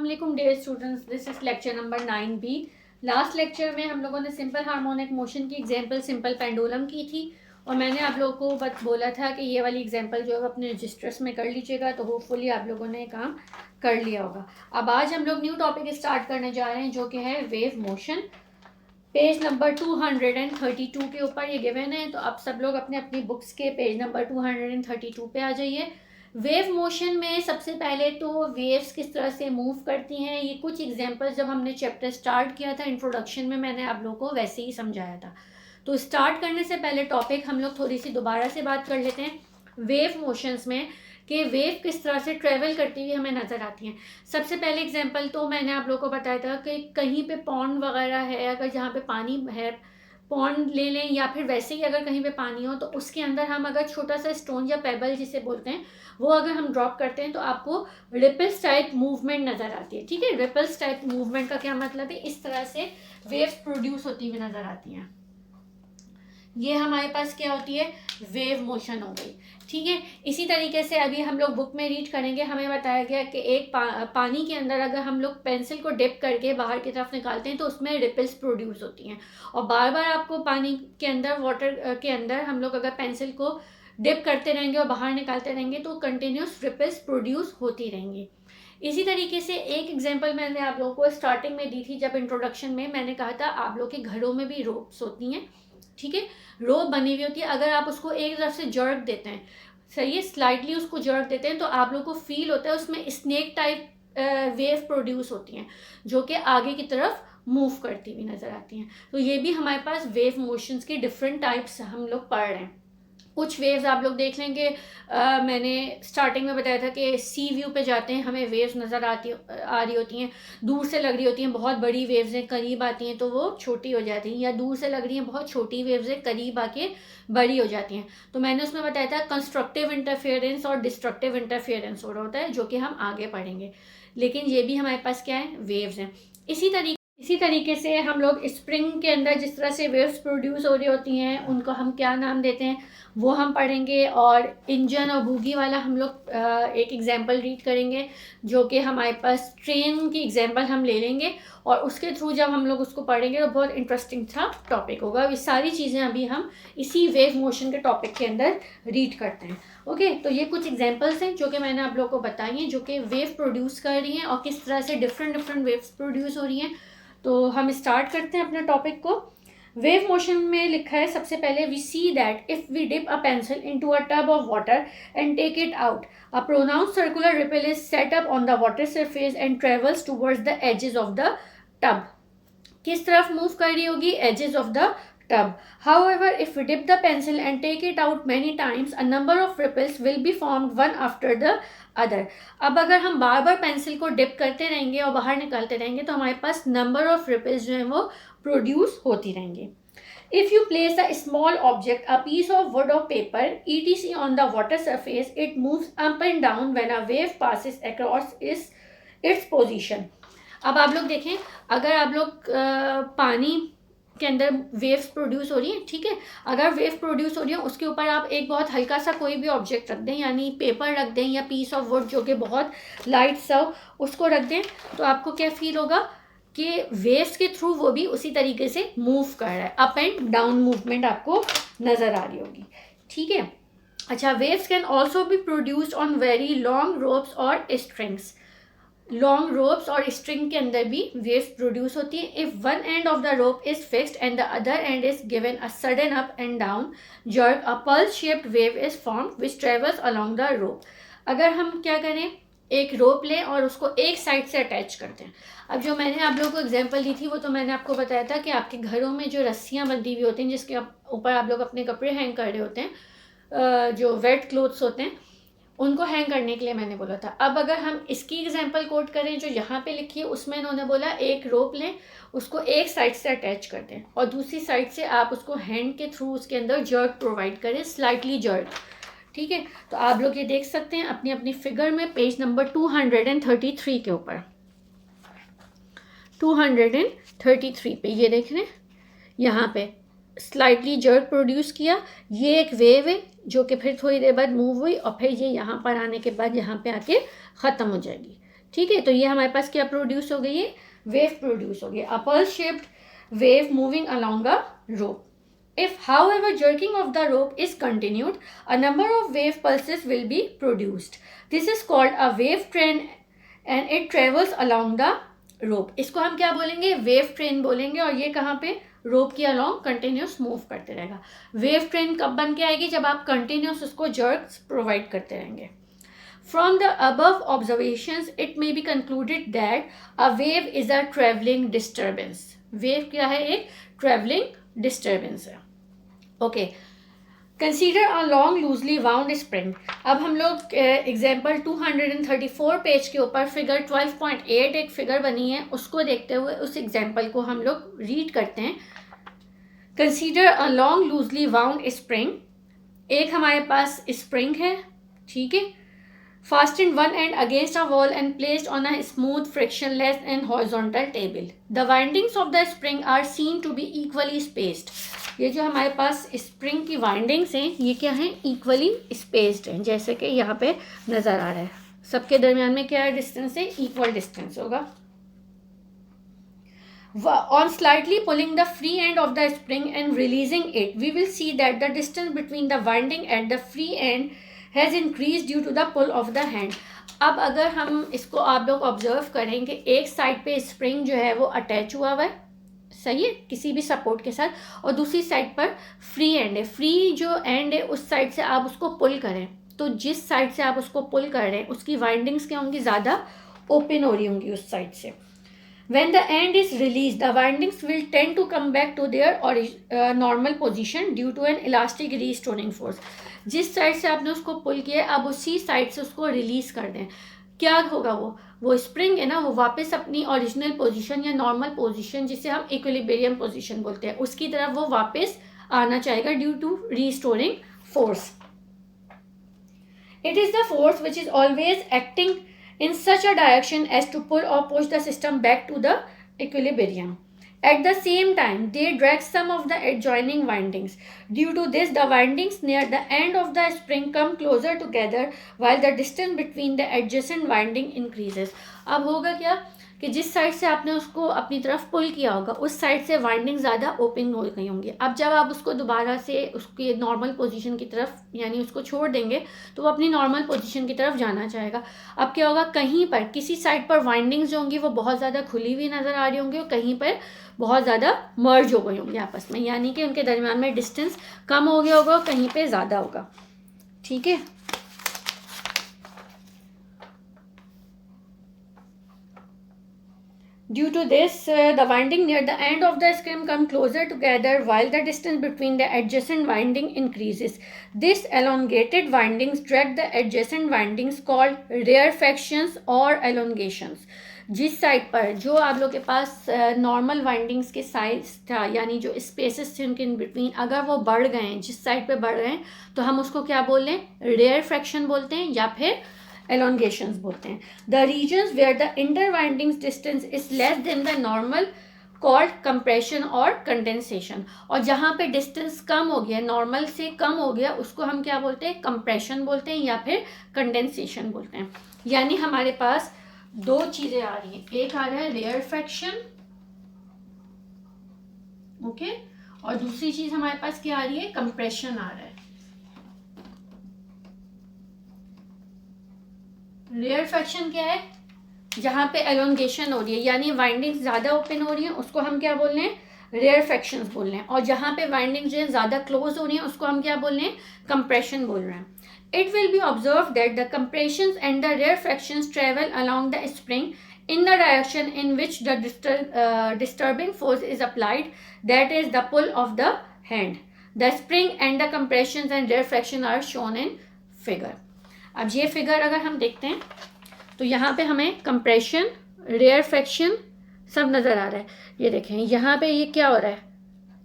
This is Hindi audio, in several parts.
अस्सलामुअलैकुम dear students, this is lecture number 9B। Last lecture में हम लोगों ने सिंपल हार्मोनिक मोशन की एग्जांपल सिंपल पेंडुलम की थी और मैंने आप लोगों को बोला था कि ये वाली एग्जांपल जो है अपने रजिस्टर्स में कर लीजिएगा, तो होपफुली आप लोगों ने काम कर लिया होगा। अब आज हम लोग न्यू टॉपिक स्टार्ट करने जा रहे हैं जो कि है वेव मोशन। पेज नंबर 232 के ऊपर ये गिवन है, तो आप सब लोग अपने अपनी बुक्स के पेज नंबर 232 पे आ जाइए। वेव मोशन में सबसे पहले तो वेव्स किस तरह से मूव करती हैं, ये कुछ एग्जांपल्स जब हमने चैप्टर स्टार्ट किया था इंट्रोडक्शन में मैंने आप लोगों को वैसे ही समझाया था। तो स्टार्ट करने से पहले टॉपिक हम लोग थोड़ी सी दोबारा से बात कर लेते हैं वेव मोशंस में कि वेव किस तरह से ट्रेवल करती हुई हमें नज़र आती हैं। सबसे पहले एग्जांपल तो मैंने आप लोगों को बताया था कि कहीं पे पॉन्ड वगैरह है, अगर जहाँ पे पानी है पॉन्ड ले लें या फिर वैसे ही अगर कहीं पे पानी हो तो उसके अंदर हम अगर छोटा सा स्टोन या पेबल जिसे बोलते हैं वो अगर हम ड्रॉप करते हैं तो आपको रिपल्स टाइप मूवमेंट नज़र आती है। ठीक है, रिपल्स टाइप मूवमेंट का क्या मतलब है, इस तरह से वेव्स प्रोड्यूस होती हुई नज़र आती हैं। ये हमारे पास क्या होती है, वेव मोशन हो गई। ठीक है, इसी तरीके से अभी हम लोग बुक में रीड करेंगे, हमें बताया गया कि एक पानी के अंदर अगर हम लोग पेंसिल को डिप करके बाहर की तरफ निकालते हैं तो उसमें रिपल्स प्रोड्यूस होती हैं। और बार बार आपको पानी के अंदर वाटर के अंदर हम लोग अगर पेंसिल को डिप करते रहेंगे और बाहर निकालते रहेंगे तो कंटिन्यूस रिपल्स प्रोड्यूस होती रहेंगी। इसी तरीके से एक एग्जांपल मैंने आप लोगों को स्टार्टिंग में दी थी, जब इंट्रोडक्शन में मैंने कहा था आप लोग के घरों में भी रोप्स होती हैं। ठीक है, रोप बनी हुई होती है, अगर आप उसको एक तरफ से जर्क देते हैं, सही है, स्लाइटली उसको जर्क देते हैं तो आप लोग को फील होता है उसमें स्नेक टाइप वेव प्रोड्यूस होती हैं जो कि आगे की तरफ मूव करती हुई नज़र आती हैं। तो ये भी हमारे पास वेव मोशंस के डिफरेंट टाइप्स हम लोग पढ़ रहे हैं। कुछ वेव्स आप लोग देख लेंगे, मैंने स्टार्टिंग में बताया था कि सी व्यू पे जाते हैं हमें वेव्स नज़र आ रही होती हैं, दूर से लग रही होती हैं बहुत बड़ी वेव्स हैं, करीब आती हैं तो वो छोटी हो जाती हैं, या दूर से लग रही हैं बहुत छोटी वेव्स हैं, करीब आके बड़ी हो जाती हैं। तो मैंने उसमें बताया था कंस्ट्रक्टिव इंटरफेरेंस और डिस्ट्रक्टिव इंटरफेरेंस हो रहा होता है जो कि हम आगे पढ़ेंगे, लेकिन ये भी हमारे पास क्या है, वेव्स हैं। इसी तरीके से हम लोग स्प्रिंग के अंदर जिस तरह से वेव्स प्रोड्यूस हो रही होती हैं उनको हम क्या नाम देते हैं वो हम पढ़ेंगे। और इंजन और बूगी वाला हम लोग एक एग्जांपल रीड करेंगे जो कि हमारे पास ट्रेन की एग्जांपल हम ले लेंगे और उसके थ्रू जब हम लोग उसको पढ़ेंगे तो बहुत इंटरेस्टिंग सा टॉपिक होगा। ये सारी चीज़ें अभी हम इसी वेव मोशन के टॉपिक के अंदर रीड करते हैं। ओके, तो ये कुछ एग्जांपल्स हैं जो कि मैंने आप लोगों को बताई हैं जो कि वेव प्रोड्यूस कर रही हैं और किस तरह से डिफरेंट वेव्स प्रोड्यूस हो रही हैं। तो हम स्टार्ट करते हैं अपने टॉपिक को। वेव मोशन में लिखा है सबसे पहले, we see that if we dip a pencil into a tub of water and take it out, a pronounced circular ripple is set up on the water surface and travels towards the edges of the tub. किस तरफ मूव कर रही होगी, edges of the tub. However, if we dip the pencil and take it out many times, a number of ripples will be formed one after the other. अब अगर हम बार बार पेंसिल को डिप करते रहेंगे और बाहर निकालते रहेंगे तो हमारे पास नंबर ऑफ रिपल्स जो है वो प्रोड्यूस होती रहेंगी। If you place a small object, a piece of wood or paper, etc. on the water surface, it moves up and down when a wave passes across its position. अब आप लोग देखें, अगर आप लोग पानी के अंदर वेव्स प्रोड्यूस हो रही हैं, ठीक है, अगर वेव प्रोड्यूस हो रही है उसके ऊपर आप एक बहुत हल्का सा कोई भी ऑब्जेक्ट रख दें, यानी पेपर रख दें या पीस ऑफ वुड जो कि बहुत लाइट सा उसको रख दें, तो आपको क्या फील होगा कि वेव्स के थ्रू वो भी उसी तरीके से मूव कर रहा है, अप एंड डाउन मूवमेंट आपको नज़र आ रही होगी। ठीक है, अच्छा, waves can also be produced on very long ropes और स्ट्रिंग्स। लॉन्ग रोप्स और स्ट्रिंग के अंदर भी वेव्स प्रोड्यूस होती है। If one end of the rope is fixed and the other and is given a sudden up and down jerk, a pulse shaped wave is formed which travels along the rope. अगर हम क्या करें, एक रोप लें और उसको एक साइड से अटैच करते हैं। अब जो मैंने आप लोगों को एग्जांपल दी थी वो तो मैंने आपको बताया था कि आपके घरों में जो रस्सियाँ बंधी हुई होती हैं जिसके ऊपर आप लोग अपने कपड़े हैंग कर रहे होते हैं, जो वेट क्लोथ्स होते हैं उनको हैंग करने के लिए मैंने बोला था। अब अगर हम इसकी एग्जांपल कोट करें जो यहाँ पे लिखी है, उसमें इन्होंने बोला एक रोप लें, उसको एक साइड से अटैच कर दें और दूसरी साइड से आप उसको हैंड के थ्रू उसके अंदर जर्क प्रोवाइड करें, स्लाइटली जर्क। ठीक है, तो आप लोग ये देख सकते हैं अपनी अपनी फिगर में पेज नंबर 233 के ऊपर, 233 पे ये देख रहे हैं, यहाँ पे स्लाइटली जर्क प्रोड्यूस किया, ये एक वेव है जो कि फिर थोड़ी देर बाद मूव हुई और फिर ये यहाँ पर आने के बाद यहाँ पे आके ख़त्म हो जाएगी। ठीक है, तो ये हमारे पास क्या प्रोड्यूस हो गई है, वेव प्रोड्यूस हो गई, अ pulse shaped wave moving along a rope. If, however, jerking of the rope is continued, a number of wave pulses will be produced. This is called a wave train and it travels along the rope. इसको हम क्या बोलेंगे, वेव ट्रेन बोलेंगे, और ये कहाँ पे, रोप के अलोंग कंटिन्यूस मूव करते रहेगा. वेव ट्रेन कब बन के आएगी, जब आप कंटिन्यूस उसको जर्क्स प्रोवाइड करते रहेंगे. From the above observations, it may be concluded that a wave is a traveling disturbance. Wave क्या है, एक traveling disturbance है. Okay. Consider a long loosely wound spring. अब हम लोग एग्जाम्पल 234 पेज के ऊपर फिगर 12.8 एक फिगर बनी है, उसको देखते हुए उस एग्जाम्पल को हम लोग रीड करते हैं. Consider a long loosely wound spring. एक हमारे पास स्प्रिंग है, ठीक है, fastened one end against a wall and placed on a smooth, frictionless and horizontal table. The windings of the spring are seen to be equally spaced. ये जो हमारे पास स्प्रिंग की वाइंडिंग्स हैं, ये क्या हैं, इक्वली स्पेस्ड हैं, जैसे कि यहाँ पे नज़र आ रहा है. सबके दरमियान में क्या डिस्टेंस है, इक्वल डिस्टेंस होगा. On slightly pulling the free end of the spring and releasing it, we will see that the distance between the winding at the free end has increased due to the pull of the hand. अब अगर हम इसको आप लोग ऑब्जर्व करेंगे, एक साइड पे स्प्रिंग जो है वो अटैच हुआ हुआ है, सही है, किसी भी सपोर्ट के साथ, और दूसरी साइड पर फ्री एंड है. फ्री जो एंड है उस साइड से आप उसको पुल करें, तो जिस साइड से आप उसको पुल कर रहे हैं उसकी वाइंडिंग्स क्या होंगी, ज़्यादा ओपन हो रही होंगी उस साइड से. When the end is released, the windings will tend to come back to their normal position due to an elastic restoring force. जिस साइड से आपने उसको पुल किया, अब उसी साइड से उसको रिलीज कर दें. क्या होगा, वो स्प्रिंग है ना, वो वापस अपनी ओरिजिनल पोजीशन या नॉर्मल पोजीशन, जिसे हम इक्विलिब्रियम पोजीशन बोलते हैं, उसकी तरफ वो वापस आना चाहेगा due to restoring force. It is the force which is always acting in such a direction as to pull or push the system back to the equilibrium. At the same time, they drag some of the adjoining windings. Due to this, the windings near the end of the spring come closer together while the distance between the adjacent winding increases. अब होगा क्या कि जिस साइड से आपने उसको अपनी तरफ पुल किया होगा, उस साइड से वाइंडिंग ज़्यादा ओपन हो गई होंगी. अब जब आप उसको दोबारा से उसकी नॉर्मल पोजीशन की तरफ, यानी उसको छोड़ देंगे, तो वो अपनी नॉर्मल पोजीशन की तरफ जाना चाहेगा. अब क्या होगा, कहीं पर किसी साइड पर वाइंडिंग्स जो होंगी वो बहुत ज़्यादा खुली हुई नज़र आ रही होंगी, और कहीं पर बहुत ज़्यादा मर्ज हो गई होंगी आपस में, यानी कि उनके दरमियान में डिस्टेंस कम हो गया होगा, कहीं पर ज़्यादा होगा. ठीक है. Due to this, the winding near the end of the spring come closer together while the distance between the adjacent winding increases. This elongated windings drag the adjacent windings called rarefactions or elongations. जिस साइड पर जो आप लोग के पास नॉर्मल वाइंडिंग्स के साइज था, यानी जो स्पेसेस थे उनके इन बिटवीन, अगर वो बढ़ गए हैं, जिस साइड पे बढ़ रहे हैं, तो हम उसको क्या बोल रहे हैं, रेयर फ्रैक्शन बोलते हैं या फिर elongations बोलते हैं. The regions where the interwindings distance is less than the normal called compression और condensation. और जहाँ पे डिस्टेंस कम हो गया, नॉर्मल से कम हो गया, उसको हम क्या बोलते हैं, कंप्रेशन बोलते हैं या फिर कंडेंसेशन बोलते हैं. यानी हमारे पास दो चीज़ें आ रही हैं, एक आ रहा है रेयरफैक्शन, ओके, और दूसरी चीज़ हमारे पास क्या आ रही है, कंप्रेशन आ रहा है. रेयरफैक्शन क्या है, जहाँ पे एलोंगेशन हो रही है, यानी वाइंडिंग्स ज़्यादा ओपन हो रही हैं, उसको हम क्या बोल रहे हैं, रेयरफैक्शंस बोल रहे हैं. और जहाँ पे वाइंडिंग्स जो है ज़्यादा क्लोज हो रही हैं, उसको हम क्या बोल रहे हैं, कंप्रेशन बोल रहे हैं. It will be observe that the compressions and the rarefactions travel along the spring in the direction in which the disturbing force is applied, that is the pull of the hand. The spring and the compressions and rarefaction are shown in figure. अब ये फिगर अगर हम देखते हैं तो यहाँ पे हमें कंप्रेशन, रेयरफैक्शन सब नज़र आ रहा है. ये देखें, यहाँ पे ये क्या हो रहा है,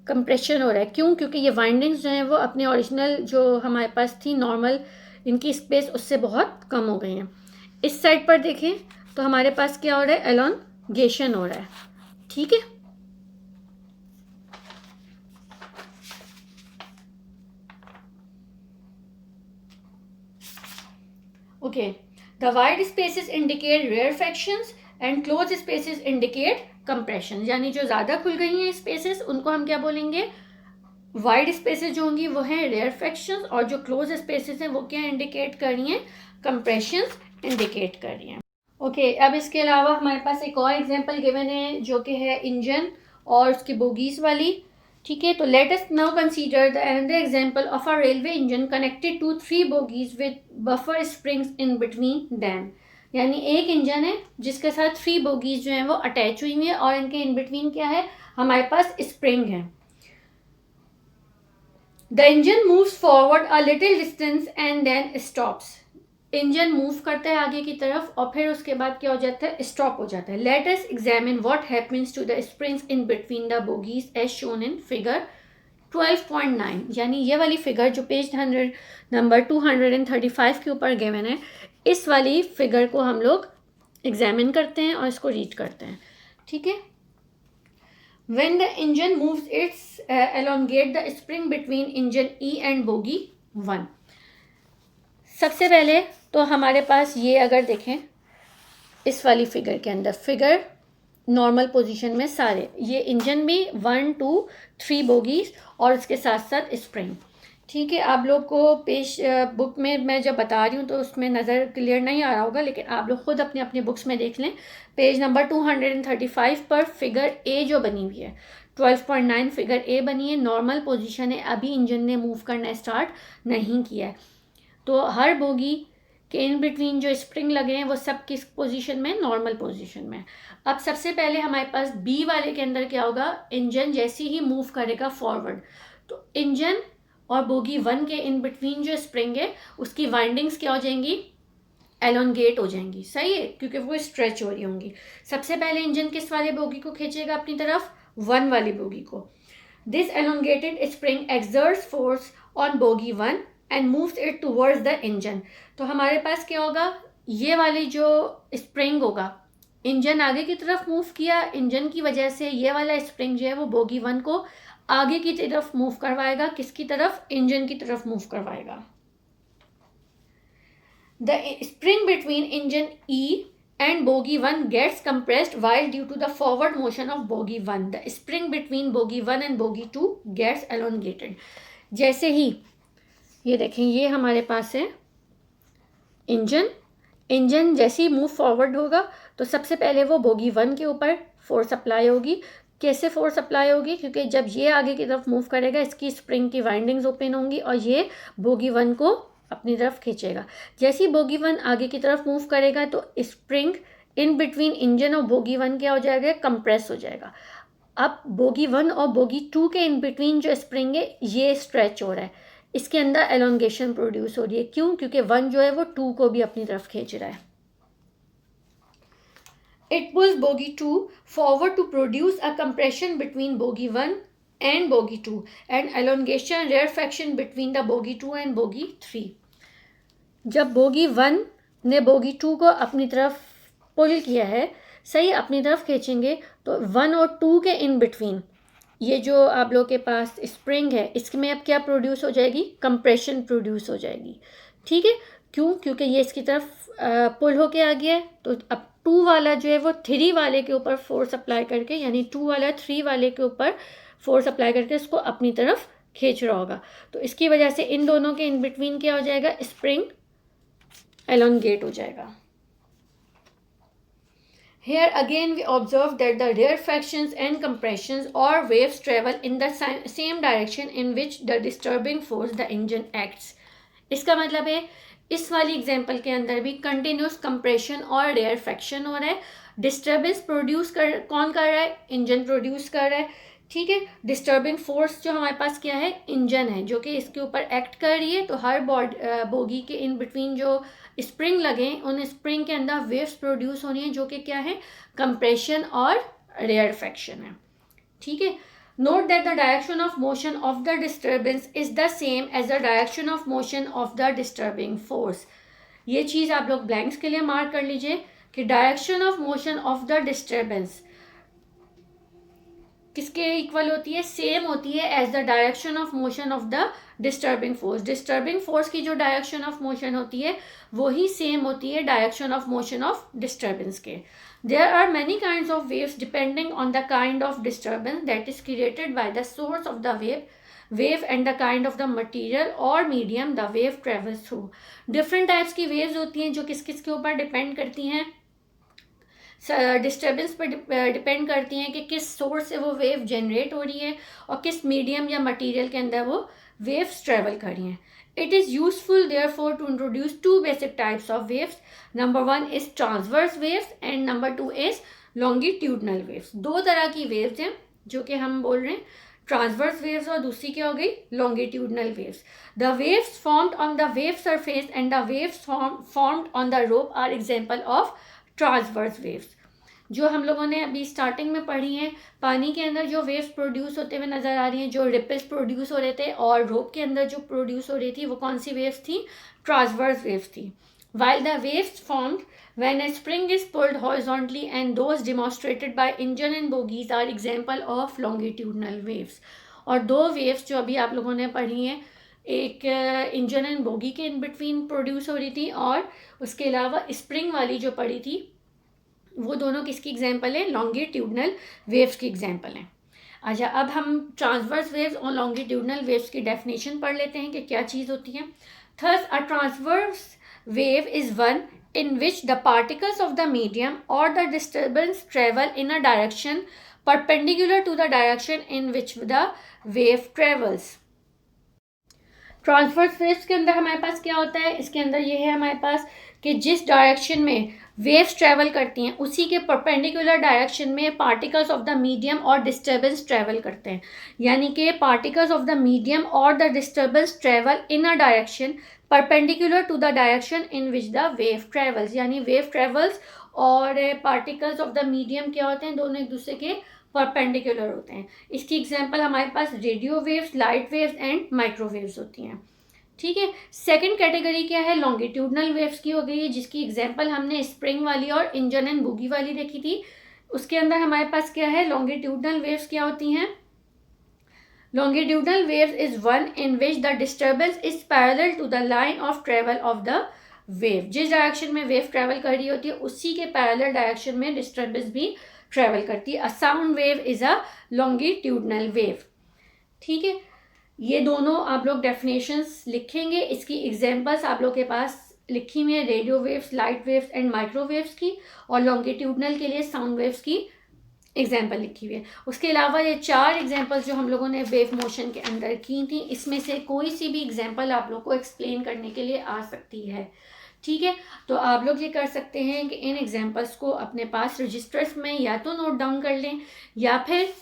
कंप्रेशन हो रहा है. क्यों? क्योंकि ये वाइंडिंग्स जो हैं वो अपने ओरिजिनल जो हमारे पास थी नॉर्मल, इनकी स्पेस उससे बहुत कम हो गई हैं. इस साइड पर देखें तो हमारे पास क्या हो रहा है, एलोंगेशन हो रहा है. ठीक है. Okay, the wide spaces indicate rarefactions and close spaces indicate compression, यानी जो ज़्यादा खुल गई हैं स्पेसेस उनको हम क्या बोलेंगे, वाइड स्पेसेस जो होंगी वो हैं रेयरफैक्शंस, और जो क्लोज स्पेसेस हैं वो क्या इंडिकेट कर रही हैं, कंप्रेशंस इंडिकेट कर रही हैं। ओके, अब इसके अलावा हमारे पास एक और एग्जांपल गिवन है जो कि है इंजन और उसके बोगीज वाली। ठीक है, तो let us now consider the another example of a railway engine connected to 3 bogies with buffer springs in between them, यानी एक इंजन है जिसके साथ 3 बोगीज जो हैं वो अटैच हुई हुई है और इनके इन बिटवीन क्या है, हमारे पास स्प्रिंग है। The engine moves forward a little distance and then stops, engine move करता है आगे की तरफ और फिर उसके बाद क्या हो जाता है, स्टॉप हो जाता है। Let us examine what happens to the springs in between the bogies as shown in figure 12.9, यानी ये वाली फिगर जो पेज नंबर 235 के ऊपर गिवन है, इस वाली फिगर को हम लोग एग्जामिन करते हैं और इसको रीड करते हैं। ठीक है, when the engine moves its elongate the spring between engine E and bogie 1। सबसे पहले तो हमारे पास ये अगर देखें इस वाली फिगर के अंदर, फिगर नॉर्मल पोजीशन में सारे ये इंजन भी 1 2 3 बोगीज और उसके साथ साथ स्प्रिंग। ठीक है, आप लोग को पेज बुक में मैं जब बता रही हूँ तो उसमें नज़र क्लियर नहीं आ रहा होगा, लेकिन आप लोग खुद अपने अपने बुक्स में देख लें। पेज नंबर 235 पर फिगर ए जो बनी हुई है 12.9 फिगर ए बनी है, नॉर्मल पोजीशन है, अभी इंजन ने मूव करना स्टार्ट नहीं किया है। तो हर बोगी के इन बिटवीन जो स्प्रिंग लगे हैं वो सब किस पोजीशन में, नॉर्मल पोजीशन में। अब सबसे पहले हमारे पास बी वाले के अंदर क्या होगा, इंजन जैसे ही मूव करेगा फॉरवर्ड तो इंजन और बोगी 1 के इन बिटवीन जो स्प्रिंग है उसकी वाइंडिंग्स क्या हो जाएंगी, एलोंगेट हो जाएंगी। सही है, क्योंकि वो स्ट्रेच हो रही होंगी। सबसे पहले इंजन किस वाले बोगी को खींचेगा अपनी तरफ, 1 वाली बोगी को। This elongated spring exerts force on bogie 1 and moves it towards the engine. तो हमारे पास क्या होगा, ये वाली जो स्प्रिंग होगा, इंजन आगे की तरफ मूव किया, इंजन की वजह से ये वाला स्प्रिंग जो है वो बोगी 1 को आगे की तरफ मूव करवाएगा, किसकी तरफ, इंजन की तरफ मूव करवाएगा। The spring between engine E and bogie 1 gets compressed while due to the forward motion of bogie 1 the spring between bogie 1 and bogie 2 gets elongated। जैसे ही ये देखें, ये हमारे पास है इंजन जैसे ही मूव फॉरवर्ड होगा तो सबसे पहले वो बोगी 1 के ऊपर फोर्स अप्लाई होगी। कैसे फोर्स अप्लाई होगी, क्योंकि जब ये आगे की तरफ मूव करेगा इसकी स्प्रिंग की वाइंडिंग्स ओपन होंगी और ये बोगी 1 को अपनी तरफ खींचेगा। जैसे ही बोगी 1 आगे की तरफ मूव करेगा तो स्प्रिंग इन बिटवीन इंजन और बोगी 1 क्या हो जाएगा, कंप्रेस हो जाएगा। अब बोगी 1 और बोगी 2 के इन बिटवीन जो स्प्रिंग है ये स्ट्रेच हो रहा है, इसके अंदर एलोंगेशन प्रोड्यूस हो रही है। क्यों, क्योंकि 1 जो है वो 2 को भी अपनी तरफ खींच रहा है। It pulls bogie 2 forward to produce a compression between bogie 1 and bogie 2 and elongation rarefaction between the bogie 2 and bogie 3। जब बोगी 1 ने बोगी 2 को अपनी तरफ पुल किया है, सही अपनी तरफ खींचेंगे तो 1 और 2 के इन बिटवीन ये जो आप लोग के पास स्प्रिंग है इसमें अब क्या प्रोड्यूस हो जाएगी, कंप्रेशन प्रोड्यूस हो जाएगी। ठीक है, क्यों, क्योंकि ये इसकी तरफ पुल होके आ गया है। तो अब 2 वाला जो है वो 3 वाले के ऊपर फोर्स अप्लाई करके, यानी 2 वाला 3 वाले के ऊपर फोर्स अप्लाई करके इसको अपनी तरफ खींच रहा होगा। तो इसकी वजह से इन दोनों के इन बिटवीन क्या हो जाएगा, स्प्रिंग एलोंगेट हो जाएगा। Here again we observe that the rarefactions and compressions or waves travel in the same direction in which the disturbing force the engine acts। इसका मतलब है इस वाली एग्जांपल के अंदर भी कंटिन्यूस कंप्रेशन और रेयरफैक्शन हो रहा है। डिस्टर्बेंस प्रोड्यूस कौन कर रहा है, इंजन प्रोड्यूस कर रहा है। ठीक है, डिस्टर्बिंग फोर्स जो हमारे पास क्या है, इंजन है, जो कि इसके ऊपर एक्ट कर रही है। तो हर बोगी के इन बिटवीन जो स्प्रिंग लगे उन स्प्रिंग के अंदर वेव्स प्रोड्यूस होनी है, जो कि क्या है, कंप्रेशन और रेयरफैक्शन है। ठीक है, note that the direction of motion of the disturbance is the same as the direction of motion of the disturbing force. ये चीज़ आप लोग ब्लैंक्स के लिए मार्क कर लीजिए कि direction of motion of the disturbance किसके इक्वल होती है, सेम होती है as the direction of motion of the disturbing force. Disturbing force की जो डायरेक्शन ऑफ मोशन होती है वही सेम होती है direction of motion of disturbance के। There are many kinds of waves depending on the kind of disturbance that is created by the source of the wave and the kind of the material or medium the wave travels through. Different types की वेव्स होती हैं जो किस किस के ऊपर डिपेंड करती हैं, डिस्टर्बेंस पर डिपेंड करती हैं कि किस सोर्स से वो वेव जनरेट हो रही है और किस मीडियम या मटेरियल के अंदर वो वेव्स ट्रेवल कर रही हैं। It is useful therefore to introduce two basic types of waves. Number 1 is transverse waves and number 2 is longitudinal waves. दो तरह की वेव्स हैं जो कि हम बोल रहे हैं, ट्रांसवर्स वेव्स और दूसरी क्या हो गई, longitudinal waves. The waves formed on the wave surface and the waves formed on the rope are example of transverse waves. जो हम लोगों ने अभी स्टार्टिंग में पढ़ी हैं, पानी के अंदर जो वेव्स प्रोड्यूस होते हुए नज़र आ रही हैं, जो रिपल्स प्रोड्यूस हो रहे थे, और रोप के अंदर जो प्रोड्यूस हो रही थी वो कौन सी वेव्स थी, ट्रांसवर्स वेव्स थी। while the waves formed when a spring is pulled horizontally and those demonstrated by engine and bogies are example of longitudinal waves। और दो वेव्स जो अभी आप लोगों ने पढ़ी हैं, एक इंजन एंड बोगी के इन बिटवीन प्रोड्यूस हो रही थी और उसके अलावा स्प्रिंग वाली जो पड़ी थी, वो दोनों किसकी एग्जाम्पल है, लॉन्गिट्यूडनल वेव्स की एग्जाम्पल हैं। अच्छा, अब हम ट्रांसवर्स वेव्स और लॉन्गिट्यूडनल वेव्स की डेफिनेशन पढ़ लेते हैं कि क्या चीज़ होती है। Thus a transverse wave is one in which the particles of the medium or the disturbance travel in a direction perpendicular to the direction in which the wave travels। Transverse waves के अंदर हमारे पास क्या होता है, इसके अंदर ये है हमारे पास कि जिस डायरेक्शन में वेव्स ट्रैवल करती हैं उसी के परपेंडिकुलर डायरेक्शन में पार्टिकल्स ऑफ द मीडियम और डिस्टर्बेंस ट्रैवल करते हैं। यानी कि पार्टिकल्स ऑफ द मीडियम और the disturbance travel in a direction perpendicular to the direction in which the wave travels. यानी वेव ट्रेवल्स और पार्टिकल्स ऑफ द मीडियम क्या होते हैं, दोनों एक दूसरे के परपेंडिकुलर होते हैं। इसकी एग्जांपल हमारे पास radio waves, light waves and microwaves होती हैं। ठीक है, सेकंड कैटेगरी क्या है, लॉन्गिट्यूडनल वेव्स की हो गई है, जिसकी एग्जांपल हमने स्प्रिंग वाली और इंजन एंड बुगी वाली देखी थी। उसके अंदर हमारे पास क्या है, लॉन्गिट्यूडनल वेव्स क्या होती हैं, longitudinal waves is one in which the disturbance is parallel to the line of travel of the wave। जिस डायरेक्शन में वेव ट्रेवल कर रही होती है उसी के पैरेलल डायरेक्शन में डिस्टर्बेंस भी ट्रेवल करती है। A sound wave is a longitudinal wave. ठीक है, ये दोनों आप लोग डेफिनेशंस लिखेंगे, इसकी एग्जांपल्स आप लोग के पास लिखी हुई है, radio waves, light waves and microwaves की, और लॉन्गिट्यूडनल के लिए साउंड वेव्स की एग्जाम्पल लिखी हुई है। उसके अलावा ये चार एग्जाम्पल्स जो हम लोगों ने वेव मोशन के अंदर की थी, इसमें से कोई सी भी एग्जाम्पल आप लोग को एक्सप्लेन करने के लिए आ सकती है। ठीक है, तो आप लोग ये कर सकते हैं कि इन एग्जाम्पल्स को अपने पास रजिस्टर्स में या तो नोट डाउन कर लें, या फिर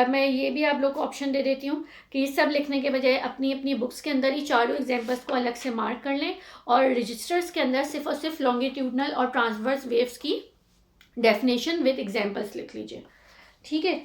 मैं ये भी आप लोग को ऑप्शन दे देती हूँ कि ये सब लिखने के बजाय अपनी अपनी बुक्स के अंदर ही चारों एग्जाम्पल्स को अलग से मार्क कर लें और रजिस्टर्स के अंदर सिर्फ और सिर्फ लॉन्गिट्यूडनल और ट्रांसवर्स वेव्स की डेफिनेशन विद एग्जाम्पल्स लिख लीजिए। ठीक है,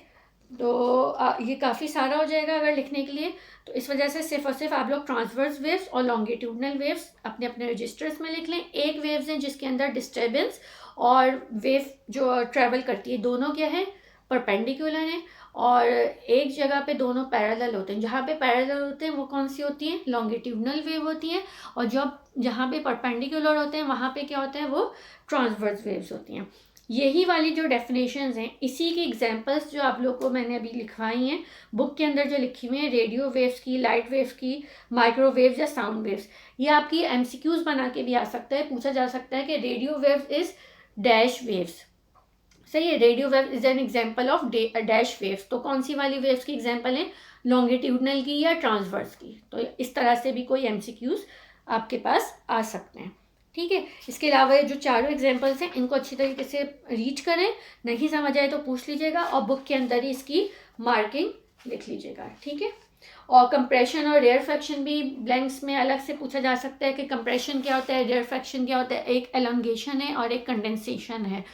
तो ये काफ़ी सारा हो जाएगा अगर लिखने के लिए, तो इस वजह से सिर्फ और सिर्फ आप लोग ट्रांसवर्स वेव्स और लॉन्गिट्यूडनल वेव्स अपने अपने रजिस्टर्स में लिख लें। एक वेव्स हैं जिसके अंदर डिस्टर्बेंस और वेव जो ट्रैवल करती है दोनों क्या है, परपेंडिकुलर हैं, और एक जगह पे दोनों पैरेलल होते हैं। जहाँ पे पैरेलल होते हैं वो कौन सी होती हैं, लॉन्गिट्यूडनल वेव होती हैं, और जब जहाँ पे परपेंडिकुलर होते हैं वहाँ पे क्या होते हैं, वो ट्रांसवर्स वेव्स होती हैं। यही वाली जो डेफिनेशंस हैं, इसी की एग्जांपल्स जो आप लोग को मैंने अभी लिखवाई हैं बुक के अंदर जो लिखी हुई हैं, रेडियो वेव्स की, लाइट वेव्स की, माइक्रोवेव्स या साउंड वेव्स, ये आपकी एमसीक्यूज बना के भी आ सकता है, पूछा जा सकता है कि radio waves is dash waves. सही है, radio wave is an example of dash waves. तो कौन सी वाली वेव्स की एग्जाम्पल है, लॉन्गिट्यूडनल की या ट्रांसवर्स की। तो इस तरह से भी कोई एमसीक्यूज आपके पास आ सकते हैं। ठीक है, इसके अलावा ये जो चारों एग्जाम्पल्स हैं इनको अच्छी तरीके से रीड करें, नहीं समझ आए तो पूछ लीजिएगा और बुक के अंदर ही इसकी मार्किंग लिख लीजिएगा। ठीक है, और कंप्रेशन और रेयरफेक्शन भी ब्लैंक्स में अलग से पूछा जा सकता है कि कंप्रेशन क्या होता है, रेयरफेक्शन क्या होता है। एक एलोंगेशन है और एक कंडेंसेशन है।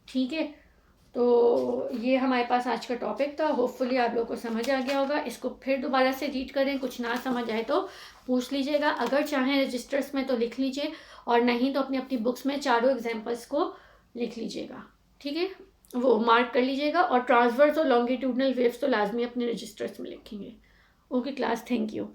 ठीक है, तो ये हमारे पास आज का टॉपिक था। होपफुली आप लोगों को समझ आ गया होगा। इसको फिर दोबारा से रीड करें, कुछ ना समझ आए तो पूछ लीजिएगा। अगर चाहें रजिस्टर्स में तो लिख लीजिए, और नहीं तो अपनी अपनी बुक्स में चारों एग्जाम्पल्स को लिख लीजिएगा। ठीक है, वो मार्क कर लीजिएगा, और ट्रांसवर्स और लॉन्गिट्यूडनल वेव्स तो लाजमी अपने रजिस्टर्स में लिखेंगे। Okay class, thank you.